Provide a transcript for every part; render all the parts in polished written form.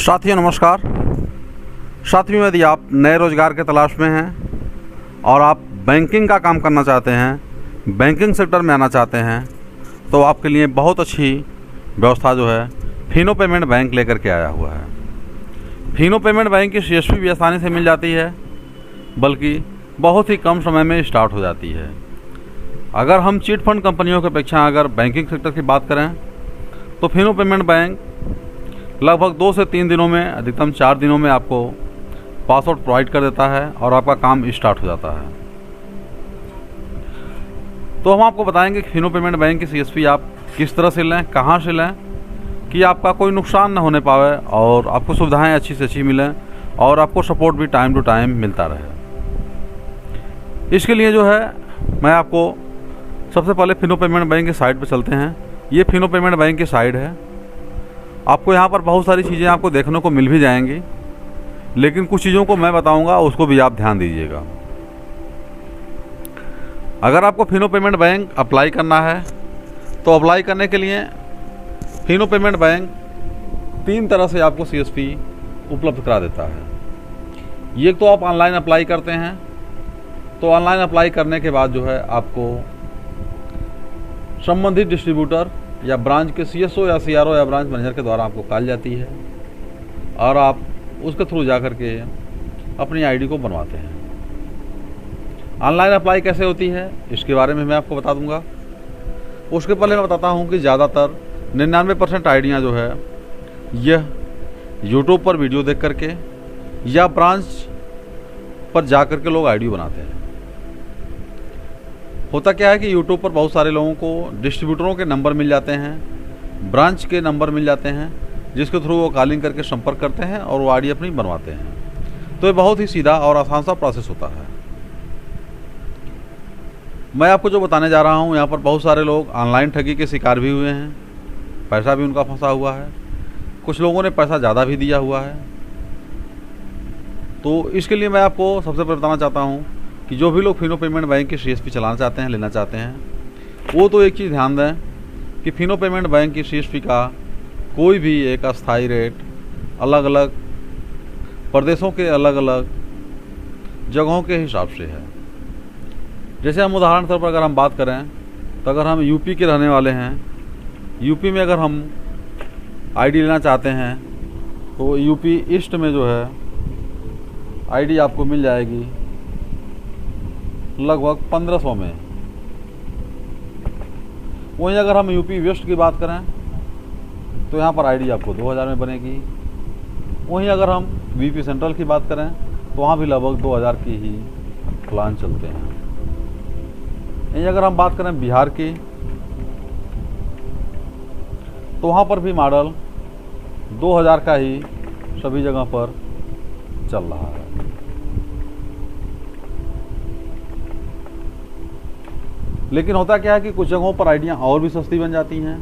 साथियों नमस्कार। साथियों, यदि आप नए रोज़गार के तलाश में हैं और आप बैंकिंग का काम करना चाहते हैं, बैंकिंग सेक्टर में आना चाहते हैं, तो आपके लिए बहुत अच्छी व्यवस्था जो है फिनो पेमेंट बैंक लेकर के आया हुआ है। फिनो पेमेंट बैंक की CSP भी आसानी से मिल जाती है, बल्कि बहुत ही कम समय में स्टार्ट हो जाती है। अगर हम चिट फंड कंपनियों की अपेक्षा अगर बैंकिंग सेक्टर की बात करें तो फिनो पेमेंट बैंक लगभग 2 से 3 दिनों में, अधिकतम 4 दिनों में आपको पासवर्ड प्रोवाइड कर देता है और आपका काम स्टार्ट हो जाता है। तो हम आपको बताएंगे कि फिनो पेमेंट बैंक की CSP आप किस तरह से लें, कहाँ से लें, कि आपका कोई नुकसान न होने पावे और आपको सुविधाएं अच्छी से अच्छी मिलें और आपको सपोर्ट भी टाइम टू टाइम मिलता रहे। इसके लिए जो है मैं आपको सबसे पहले फिनो पेमेंट बैंक की साइट पर चलते हैं। ये फिनो पेमेंट बैंक की साइट है। आपको यहाँ पर बहुत सारी चीज़ें आपको देखने को मिल भी जाएंगी, लेकिन कुछ चीज़ों को मैं बताऊँगा, उसको भी आप ध्यान दीजिएगा। अगर आपको फिनो पेमेंट बैंक अप्लाई करना है तो अप्लाई करने के लिए फिनो पेमेंट बैंक 3 तरह से आपको CSP उपलब्ध करा देता है। ये तो आप ऑनलाइन अप्लाई करते हैं, तो ऑनलाइन अप्लाई करने के बाद जो है आपको संबंधित डिस्ट्रीब्यूटर या ब्रांच के CSO या CRO या ब्रांच मैनेजर के द्वारा आपको कॉल जाती है और आप उसके थ्रू जा कर के अपनी ID को बनवाते हैं। ऑनलाइन अप्लाई कैसे होती है इसके बारे में मैं आपको बता दूंगा। उसके पहले मैं बताता हूं कि ज़्यादातर 99% आइडियाँ जो है यह YouTube पर वीडियो देख करके या ब्रांच पर जा कर के लोग ID बनाते हैं। होता क्या है कि YouTube पर बहुत सारे लोगों को डिस्ट्रीब्यूटरों के नंबर मिल जाते हैं, ब्रांच के नंबर मिल जाते हैं, जिसके थ्रू वो कॉलिंग करके संपर्क करते हैं और वो ID अपनी बनवाते हैं। तो ये बहुत ही सीधा और आसान सा प्रोसेस होता है। मैं आपको जो बताने जा रहा हूँ, यहाँ पर बहुत सारे लोग ऑनलाइन ठगी के शिकार भी हुए हैं, पैसा भी उनका फंसा हुआ है, कुछ लोगों ने पैसा ज़्यादा भी दिया हुआ है। तो इसके लिए मैं आपको सबसे पहले बताना चाहता हूँ कि जो भी लोग फिनो पेमेंट बैंक की CSP चलाना चाहते हैं, लेना चाहते हैं, वो तो एक चीज़ ध्यान दें कि फिनो पेमेंट बैंक की CSP का कोई भी एक अस्थायी रेट अलग अलग प्रदेशों के अलग अलग जगहों के हिसाब से है। जैसे हम उदाहरण तौर पर अगर हम बात करें तो अगर हम यूपी के रहने वाले हैं, यूपी में अगर हम ID लेना चाहते हैं तो यूपी ईस्ट में जो है ID आपको मिल जाएगी लगभग 1500 में। वहीं अगर हम यूपी वेस्ट की बात करें तो यहाँ पर ID आपको 2000 में बनेगी। वहीं अगर हम VP सेंट्रल की बात करें तो वहाँ भी लगभग 2000 की ही प्लान चलते हैं। यहीं अगर हम बात करें बिहार की तो वहाँ पर भी मॉडल 2000 का ही सभी जगह पर चल रहा है। लेकिन होता क्या है कि कुछ जगहों पर आइडियाँ और भी सस्ती बन जाती हैं।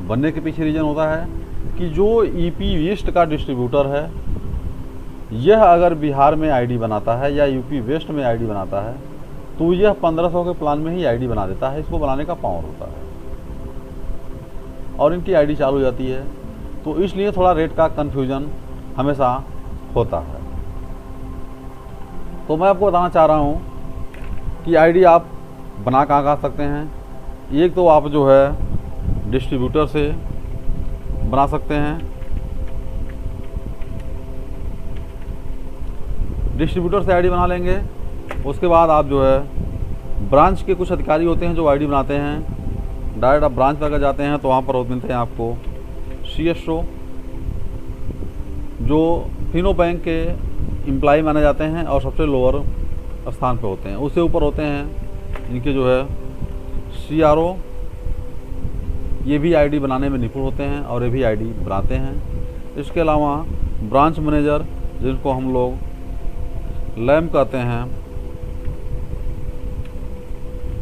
बनने के पीछे रीज़न होता है कि जो EP ईस्ट का डिस्ट्रीब्यूटर है, यह अगर बिहार में ID बनाता है या यूपी वेस्ट में ID बनाता है तो यह 1500 के प्लान में ही ID बना देता है। इसको बनाने का पावर होता है और इनकी ID चालू हो जाती है। तो इसलिए थोड़ा रेट का कन्फ्यूजन हमेशा होता है। तो मैं आपको बताना चाह रहा हूँ कि ID आप बना कहाँ सकते हैं। एक तो आप जो है डिस्ट्रीब्यूटर से बना सकते हैं। डिस्ट्रीब्यूटर से ID बना लेंगे। उसके बाद आप जो है ब्रांच के कुछ अधिकारी होते हैं जो ID बनाते हैं। डायरेक्ट आप ब्रांच पर अगर जाते हैं तो वहाँ पर मिलते हैं आपको CSO, जो फिनो बैंक के एम्प्लॉय माने जाते हैं और सबसे लोअर स्थान पे होते हैं। उससे ऊपर होते हैं इनके जो है CRO, ये भी ID बनाने में निपुण होते हैं और ये भी ID बनाते हैं। इसके अलावा ब्रांच मैनेजर, जिनको हम लोग लैम कहते हैं,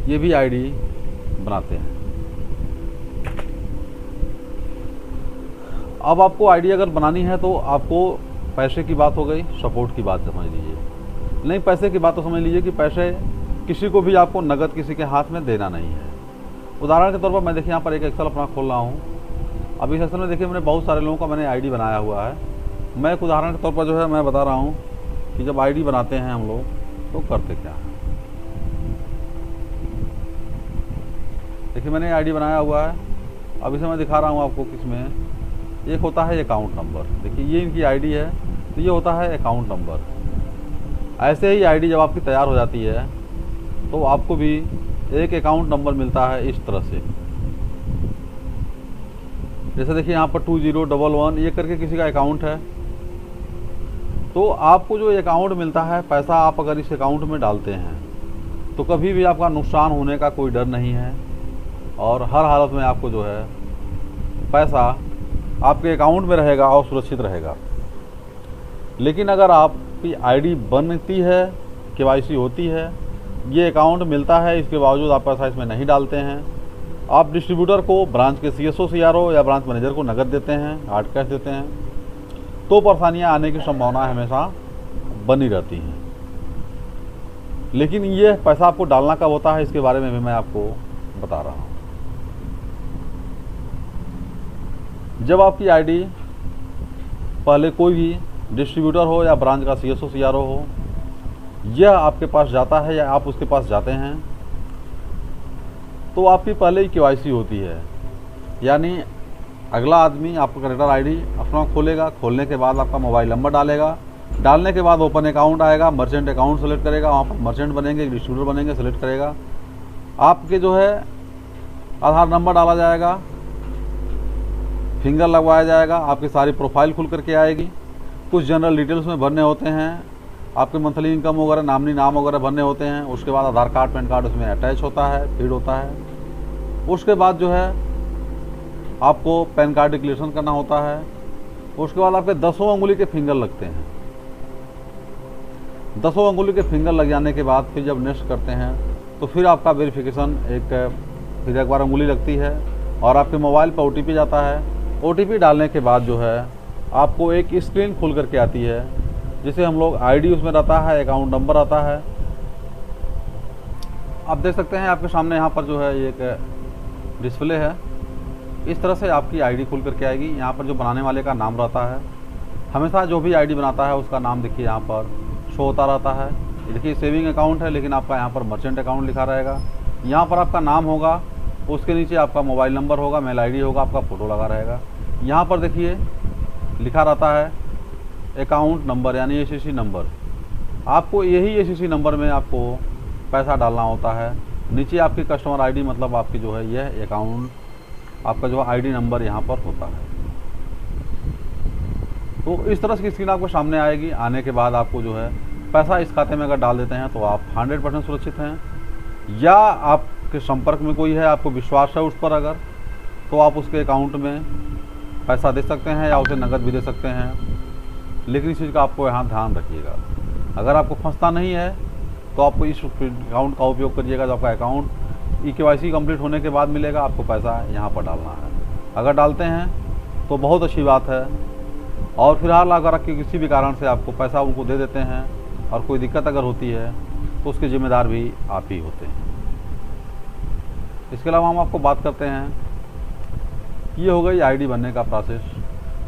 ये भी ID बनाते हैं। अब आपको ID अगर बनानी है तो आपको पैसे की बात हो गई, सपोर्ट की बात समझ लीजिए। नहीं, पैसे की बात तो समझ लीजिए कि पैसे किसी को भी आपको नगद किसी के हाथ में देना नहीं है। उदाहरण के तौर पर मैं देखिए यहाँ पर एक एक्सेल अपना खोल रहा हूँ। अभी सेक्शन में देखिए मैंने बहुत सारे लोगों का मैंने आईडी बनाया हुआ है। मैं एक उदाहरण के तौर पर जो है मैं बता रहा हूँ कि जब आईडी बनाते हैं हम लोग तो करते क्या है। देखिए मैंने आईडी बनाया हुआ है, अब इसे मैं दिखा रहा हूँ आपको किसमें। एक होता है अकाउंट नंबर, देखिए ये इनकी आईडी है, तो ये होता है अकाउंट नंबर। ऐसे ही आईडी जब आपकी तैयार हो जाती है तो आपको भी एक अकाउंट नंबर मिलता है इस तरह से। जैसे देखिए यहाँ पर 2011 ये करके किसी का अकाउंट है, तो आपको जो अकाउंट मिलता है, पैसा आप अगर इस अकाउंट में डालते हैं तो कभी भी आपका नुकसान होने का कोई डर नहीं है और हर हालत में आपको जो है पैसा आपके अकाउंट में रहेगा और सुरक्षित रहेगा। लेकिन अगर आपकी आईडी बनती है, केवाईसी होती है, ये अकाउंट मिलता है, इसके बावजूद आप पैसा इसमें नहीं डालते हैं, आप डिस्ट्रीब्यूटर को, ब्रांच के सीएसओ सीआरओ या ब्रांच मैनेजर को नकद देते हैं, हार्ड कैश देते हैं, तो परेशानियां आने की संभावना हमेशा बनी रहती हैं। लेकिन ये पैसा आपको डालना कब होता है, इसके बारे में भी मैं आपको बता रहा हूँ। जब आपकी आईडी पहले कोई भी डिस्ट्रीब्यूटर हो या ब्रांच का सीएसओ सीआरओ हो, यह आपके पास जाता है या आप उसके पास जाते हैं, तो आपकी पहले ही केवाईसी होती है। यानी अगला आदमी आपका करेक्टर आईडी अपना खोलेगा, खोलने के बाद आपका मोबाइल नंबर डालेगा, डालने के बाद ओपन अकाउंट आएगा, मर्चेंट अकाउंट सेलेक्ट करेगा, वहाँ पर मर्चेंट बनेंगे, डिस्ट्रीब्यूटर बनेंगे, सेलेक्ट करेगा, आपके जो है आधार नंबर डाला जाएगा, फिंगर लगवाया जाएगा, आपकी सारी प्रोफाइल खुल करके आएगी, कुछ जनरल डिटेल्स में भरने होते हैं, आपके मंथली इनकम वगैरह, नामनी नाम वगैरह भरने होते हैं। उसके बाद आधार कार्ड, पैन कार्ड उसमें अटैच होता है, फीड होता है। उसके बाद जो है आपको पैन कार्ड डिक्लेरेशन करना होता है। उसके बाद आपके 10 अंगुली के फिंगर लगते हैं। 10 अंगुली के फिंगर लग जाने के बाद फिर जब नेक्स्ट करते हैं तो फिर आपका वेरिफिकेशन फिर एक बार अंगुली लगती है और आपके मोबाइल पर ओटीपी जाता है। ओटीपी डालने के बाद जो है आपको एक स्क्रीन खुल करके आती है, जिसे हम लोग आईडी उसमें रहता है, अकाउंट नंबर आता है। आप देख सकते हैं आपके सामने यहाँ पर जो है एक डिस्प्ले है, इस तरह से आपकी आईडी खुल करके आएगी। यहाँ पर जो बनाने वाले का नाम रहता है, हमेशा जो भी आईडी बनाता है उसका नाम देखिए यहाँ पर शो होता रहता है। देखिए सेविंग अकाउंट है, लेकिन आपका यहाँ पर मर्चेंट अकाउंट लिखा रहेगा। यहाँ पर आपका नाम होगा, उसके नीचे आपका मोबाइल नंबर होगा, मेल आईडी होगा, आपका फ़ोटो लगा रहेगा। यहाँ पर देखिए लिखा रहता है अकाउंट नंबर यानी एसीसी नंबर। आपको यही एसीसी नंबर में आपको पैसा डालना होता है। नीचे आपकी कस्टमर आईडी, मतलब आपकी जो है यह अकाउंट, आपका जो आईडी नंबर यहाँ पर होता है। तो इस तरह की स्क्रीन आपको सामने आएगी। आने के बाद आपको जो है पैसा इस खाते में अगर डाल देते हैं तो आप 100% सुरक्षित हैं। या आपके संपर्क में कोई है, आपको विश्वास है उस पर अगर, तो आप उसके अकाउंट में पैसा दे सकते हैं या उसे नकद भी दे सकते हैं। लेकिन इस चीज़ का आपको यहाँ ध्यान रखिएगा, अगर आपको फंसता नहीं है तो आपको इस अकाउंट का उपयोग करिएगा। जो आपका अकाउंट केवाईसी कंप्लीट होने के बाद मिलेगा, आपको पैसा यहाँ पर डालना है। अगर डालते हैं तो बहुत अच्छी बात है, और फिलहाल अगर किसी भी कारण से आपको पैसा उनको दे देते हैं और कोई दिक्कत अगर होती है तो उसके जिम्मेदार भी आप ही होते हैं। इसके अलावा हम आपको बात करते हैं, ये हो गई आईडी बनने का प्रोसेस।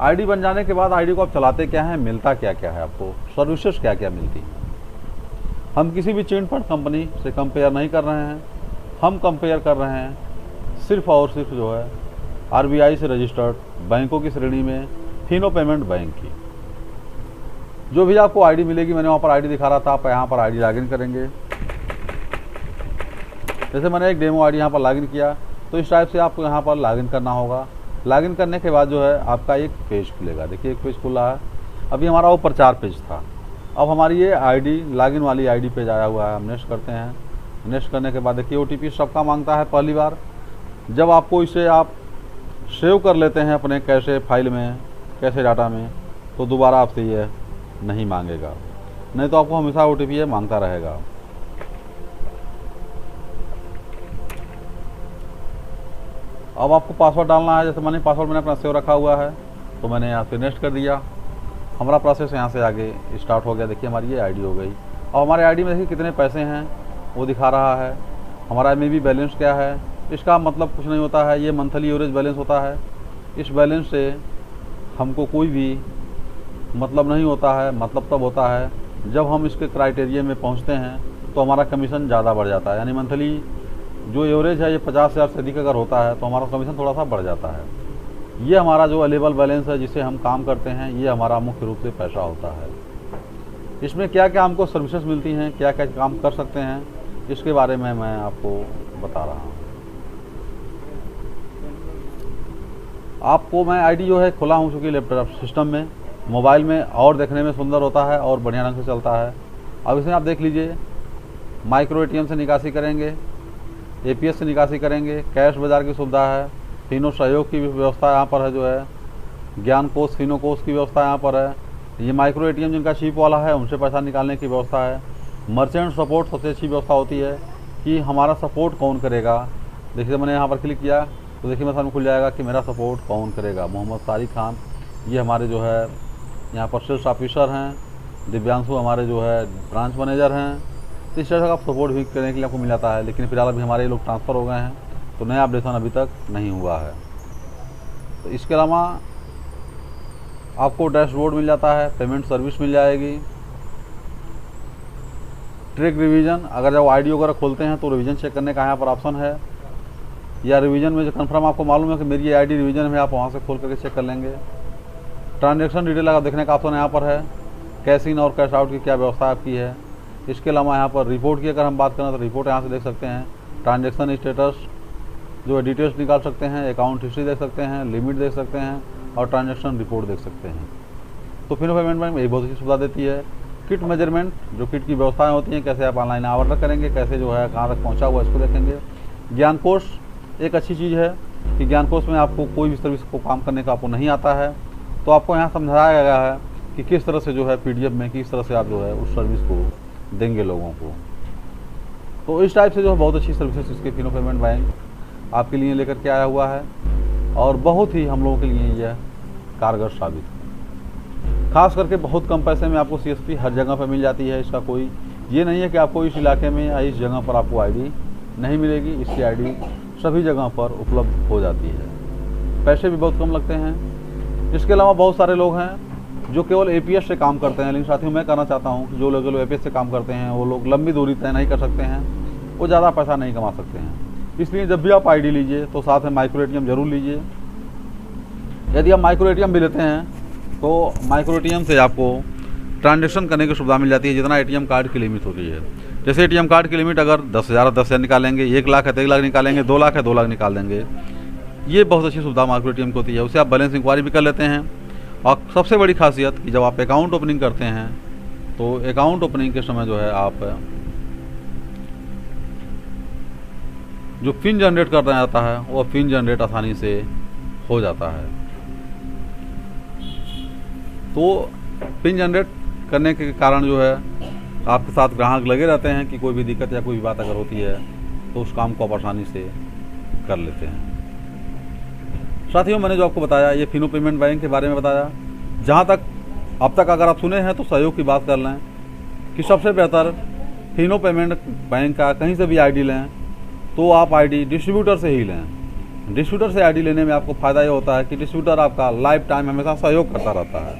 आईडी बन जाने के बाद आईडी को आप चलाते क्या हैं, मिलता क्या क्या है, आपको सर्विसेज क्या क्या मिलती हैं। हम किसी भी चिट फंड कंपनी से कंपेयर नहीं कर रहे हैं, हम कंपेयर कर रहे हैं सिर्फ और सिर्फ जो है आरबीआई से रजिस्टर्ड बैंकों की श्रेणी में फिनो पेमेंट बैंक की। जो भी आपको आईडी मिलेगी, मैंने वहाँ पर आईडी दिखा रहा था, आप यहाँ पर आईडी लॉगिन करेंगे। जैसे मैंने एक डेमो आईडी यहाँ पर लॉगिन किया, तो इस टाइप से आपको यहाँ पर लॉगिन करना होगा। लॉगिन करने के बाद जो है आपका एक पेज खुलेगा। देखिए एक पेज खुला है, अभी हमारा ऊपर 4 पेज था, अब हमारी ये आईडी लॉगिन वाली आईडी पेज आया हुआ है। हम नेक्स्ट करते हैं। नेक्स्ट करने के बाद देखिए ओटीपी सबका मांगता है पहली बार। जब आपको इसे आप सेव कर लेते हैं अपने कैशे फाइल में, कैशे डाटा में, तो दोबारा आपसे ये नहीं मांगेगा, नहीं तो आपको हमेशा ओटीपी ये मांगता रहेगा। अब आपको पासवर्ड डालना है। जैसे मैंने पासवर्ड मैंने अपना सेव रखा हुआ है, तो मैंने यहाँ से नेक्स्ट कर दिया। हमारा प्रोसेस यहाँ से आगे स्टार्ट हो गया। देखिए हमारी ये आईडी हो गई। और हमारे आईडी में देखिए कितने पैसे हैं वो दिखा रहा है। हमारा में भी बैलेंस क्या है, इसका मतलब कुछ नहीं होता है, ये मंथली एवरेज बैलेंस होता है। इस बैलेंस से हमको कोई भी मतलब नहीं होता है। मतलब तब होता है जब हम इसके क्राइटेरिया में पहुंचते हैं तो हमारा कमीशन ज़्यादा बढ़ जाता है। यानी मंथली जो एवरेज है ये 50,000 से अधिक अगर होता है तो हमारा कमीशन थोड़ा सा बढ़ जाता है। ये हमारा जो अवेलेबल बैलेंस है जिसे हम काम करते हैं, ये हमारा मुख्य रूप से पैसा होता है। इसमें क्या क्या हमको सर्विसेज मिलती हैं, क्या क्या काम कर सकते हैं, इसके बारे में मैं आपको बता रहा हूँ। आपको मैं आईडी जो है खुला हूँ चूँकि लैपटॉप सिस्टम में, मोबाइल में और देखने में सुंदर होता है और बढ़िया ढंग से चलता है। अब इसमें आप देख लीजिए, माइक्रो एटीएम से निकासी करेंगे, एपीएस से निकासी करेंगे, कैश बाज़ार की सुविधा है, फिनो सहयोग की व्यवस्था यहाँ पर है जो है, ज्ञान कोष फिनो कोष की व्यवस्था यहाँ पर है। ये माइक्रो एटीएम जिनका चिप वाला है उनसे पैसा निकालने की व्यवस्था है। मर्चेंट सपोर्ट सबसे अच्छी व्यवस्था होती है कि हमारा सपोर्ट कौन करेगा। देखिए मैंने यहाँ पर क्लिक किया तो देखिए मेरे सामने खुल जाएगा कि मेरा सपोर्ट कौन करेगा। मोहम्मद तारिक खान ये हमारे जो है यहाँ पर सेल्स ऑफिसर हैं, दिव्यांशु हमारे जो है ब्रांच मैनेजर हैं। तो इस तरह से आप सपोर्ट भी करने के लिए आपको मिल जाता है। लेकिन फिलहाल अभी हमारे लोग ट्रांसफ़र हो गए हैं तो नया अपडेशन अभी तक नहीं हुआ है। तो इसके अलावा आपको डैशबोर्ड मिल जाता है, पेमेंट सर्विस मिल जाएगी, ट्रैक रिवीजन, अगर जब आईडी वगैरह खोलते हैं तो रिवीजन चेक करने का यहाँ पर ऑप्शन है, या रिवीजन में जो कन्फर्म आपको मालूम है कि मेरी ये आईडी रिवीजन में, आप वहाँ से खोल करके चेक कर लेंगे। ट्रांजैक्शन डिटेल अगर देखने का ऑप्शन यहाँ पर है, कैश इन और कैश आउट की क्या व्यवस्था आपकी है। इसके अलावा यहाँ पर रिपोर्ट की अगर हम बात करें तो रिपोर्ट यहाँ से देख सकते हैं, ट्रांजैक्शन स्टेटस जो है डिटेल्स निकाल सकते हैं, अकाउंट हिस्ट्री देख सकते हैं, लिमिट देख सकते हैं और ट्रांजैक्शन रिपोर्ट देख सकते हैं। तो फिनो पेमेंट बैंक एक बहुत अच्छी सुविधा देती है। किट मेजरमेंट, जो किट की व्यवस्थाएं होती हैं, कैसे आप ऑनलाइन ऑर्डर करेंगे, कैसे जो है कहाँ तक पहुँचा हुआ इसको देखेंगे। ज्ञान कोष एक अच्छी चीज़ है कि ज्ञान कोष में आपको कोई भी सर्विस को काम करने का आपको नहीं आता है तो आपको यहाँ समझाया गया है कि किस तरह से जो है पीडीएफ में किस तरह से आप जो है उस सर्विस को देंगे लोगों को। तो इस टाइप से जो है बहुत अच्छी सर्विसेज इसके फिनो पेमेंट बैंक आपके लिए लेकर के आया हुआ है और बहुत ही हम लोगों के लिए यह कारगर साबित है। खास करके बहुत कम पैसे में आपको सीएसपी हर जगह पर मिल जाती है। इसका कोई ये नहीं है कि आपको इस इलाके में या इस जगह पर आपको आईडी नहीं मिलेगी, इसकी आईडी सभी जगह पर उपलब्ध हो जाती है। पैसे भी बहुत कम लगते हैं। इसके अलावा बहुत सारे लोग हैं जो केवल एपीएस से काम करते हैं। लेकिन साथियों मैं कहना चाहता हूं कि जो लोग एपीएस से काम करते हैं वो लोग लंबी दूरी तय नहीं कर सकते हैं, वो ज़्यादा पैसा नहीं कमा सकते हैं। इसलिए जब भी आप आईडी लीजिए तो साथ में माइक्रो एटीएम जरूर लीजिए। यदि आप माइक्रो एटीएम भी लेते हैं तो माइक्रो एटीएम से आपको ट्रांजैक्शन करने की सुविधा मिल जाती है जितना एटीएम कार्ड की लिमिट होती है। जैसे एटीएम कार्ड की लिमिट अगर 10,000 निकालेंगे, 1 लाख है तो 1 लाख निकालेंगे, 2 लाख है 2 लाख निकाल देंगे। ये बहुत अच्छी सुविधा माइक्रो एटीएम की होती है। उससे आप बैलेंस इंक्वायरी भी कर लेते हैं। और सबसे बड़ी खासियत कि जब आप अकाउंट ओपनिंग करते हैं तो अकाउंट ओपनिंग के समय जो है आप जो पिन जनरेट करना जाता है वो पिन जनरेट आसानी से हो जाता है। तो पिन जनरेट करने के कारण जो है आपके साथ ग्राहक लगे रहते हैं कि कोई भी दिक्कत या कोई भी बात अगर होती है तो उस काम को आप आसानी से कर लेते हैं। साथियों मैंने जो आपको बताया ये फिनो पेमेंट बैंक के बारे में बताया। जहाँ तक अब तक अगर आप सुने हैं तो सहयोग की बात कर लें कि सबसे बेहतर फिनो पेमेंट बैंक का कहीं से भी आईडी लें तो आप आईडी डिस्ट्रीब्यूटर से ही लें। डिस्ट्रीब्यूटर से आईडी लेने में आपको फ़ायदा ये होता है कि डिस्ट्रीब्यूटर आपका लाइफ टाइम हमेशा सहयोग करता रहता है,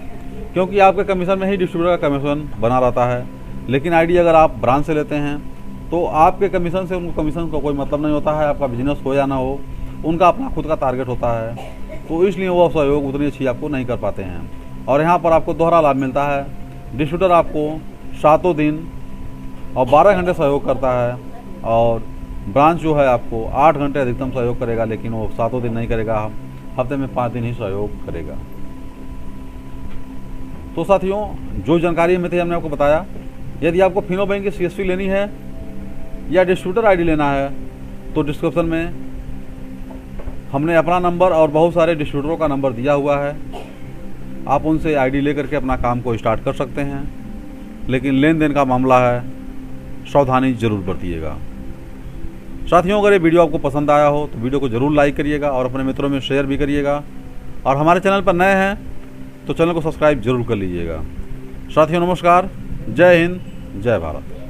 क्योंकि आपके कमीशन में ही डिस्ट्रीब्यूटर का कमीशन बना रहता है। लेकिन आईडी अगर आप ब्रांच से लेते हैं तो आपके कमीशन से उनको कमीशन का कोई मतलब नहीं होता है। आपका बिजनेस हो या ना हो, उनका अपना खुद का टारगेट होता है, तो इसलिए वो सहयोग उतनी अच्छी आपको नहीं कर पाते हैं। और यहाँ पर आपको दोहरा लाभ मिलता है। डिस्ट्रीब्यूटर आपको 7 दिन और 12 घंटे सहयोग करता है और ब्रांच जो है आपको 8 घंटे अधिकतम सहयोग करेगा, लेकिन वो 7 दिन नहीं करेगा, हफ्ते में 5 दिन ही सहयोग करेगा। तो साथियों जो जानकारी में थी हमने आपको बताया। यदि आपको फिनो बैंक की सीएसपी लेनी है या डिस्ट्रीब्यूटर आईडी लेना है तो डिस्क्रिप्शन में हमने अपना नंबर और बहुत सारे डिस्ट्रीब्यूटरों का नंबर दिया हुआ है। आप उनसे आईडी लेकर के अपना काम को स्टार्ट कर सकते हैं। लेकिन लेन देन का मामला है, सावधानी जरूर बरतिएगा। साथियों अगर ये वीडियो आपको पसंद आया हो तो वीडियो को जरूर लाइक करिएगा और अपने मित्रों में शेयर भी करिएगा। और हमारे चैनल पर नए हैं तो चैनल को सब्सक्राइब जरूर कर लीजिएगा। साथियों नमस्कार, जय हिंद, जय भारत।